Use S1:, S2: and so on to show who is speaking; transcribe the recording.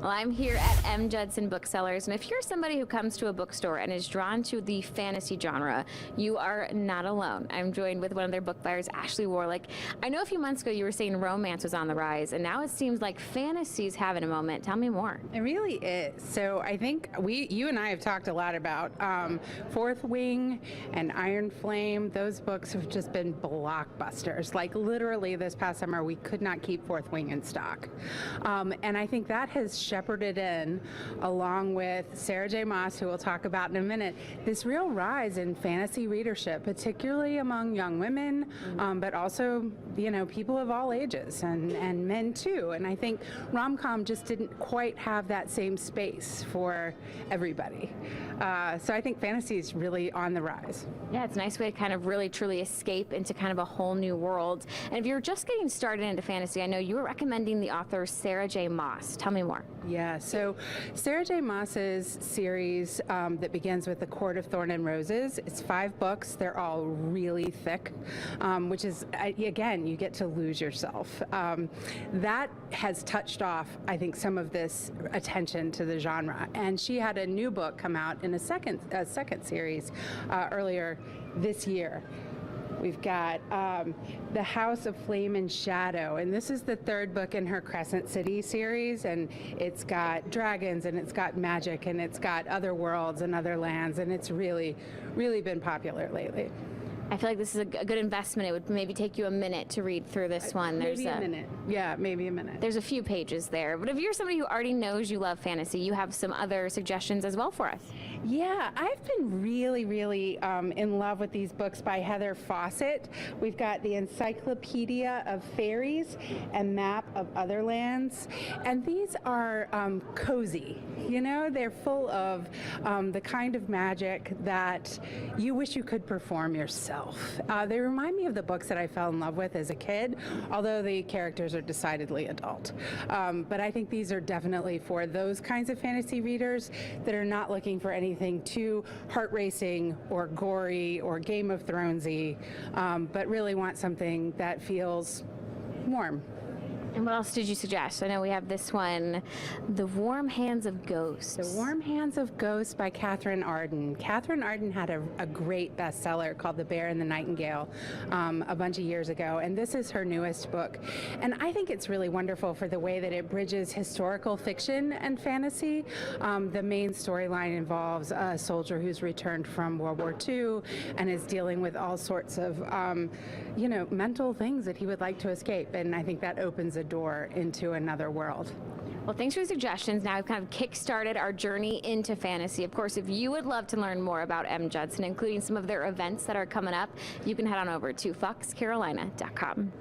S1: Well, I'm here at M Judson Booksellers, and if you're somebody who comes to a bookstore and is drawn to the fantasy genre, you are not alone. I'm joined with one of their book buyers, Ashley Warlick. I know a few months ago you were saying romance was on the rise, and now it seems like fantasy's having a moment. Tell me more.
S2: It really is. So I think you and I have talked a lot about Fourth Wing and Iron Flame. Those books have just been blockbusters. Like literally this past summer, we could not keep Fourth Wing in stock. And I think that has shepherded in, along with Sarah J. Maas, who we'll talk about in a minute, this real rise in fantasy readership, particularly among young women, but also, people of all ages and men too. And I think rom-com just didn't quite have that same space for everybody. So I think fantasy is really on the rise.
S1: Yeah, it's a nice way to kind of really truly escape into kind of a whole new world. And if you're just getting started into fantasy, I know you were recommending the author Sarah J. Maas. Tell me more.
S2: Yeah, so Sarah J. Maas's series that begins with The Court of Thorn and Roses, it's 5 books. They're all really thick, which is, again, you get to lose yourself. That has touched off, I think, some of this attention to the genre. And she had a new book come out in a second series earlier this year. We've got The House of Flame and Shadow, and this is the 3rd book in her Crescent City series, and it's got dragons, and it's got magic, and it's got other worlds and other lands, and it's really, really been popular lately.
S1: I feel like this is a good investment. It would maybe take you a minute to read through this one.
S2: Maybe a minute. Yeah, maybe a minute.
S1: There's a few pages there. But if you're somebody who already knows you love fantasy, you have some other suggestions as well for us.
S2: Yeah, I've been really, really in love with these books by Heather Fawcett. We've got the Encyclopedia of Fairies and Map of Other Lands. And these are cozy. They're full of the kind of magic that you wish you could perform yourself. They remind me of the books that I fell in love with as a kid, although the characters are decidedly adult. But I think these are definitely for those kinds of fantasy readers that are not looking for anything too heart-racing or gory or Game of Thronesy, but really want something that feels warm.
S1: And what else did you suggest? I know we have this one, The Warm Hands of Ghosts.
S2: The Warm Hands of Ghosts by Catherine Arden. Catherine Arden had a great bestseller called The Bear and the Nightingale a bunch of years ago, and this is her newest book. And I think it's really wonderful for the way that it bridges historical fiction and fantasy. The main storyline involves a soldier who's returned from World War II and is dealing with all sorts of, mental things that he would like to escape, and I think that opens a door into another world.
S1: Well, thanks for the suggestions. Now we've kind of kick-started our journey into fantasy. Of course, if you would love to learn more about M Judson, including some of their events that are coming up, you can head on over to foxcarolina.com.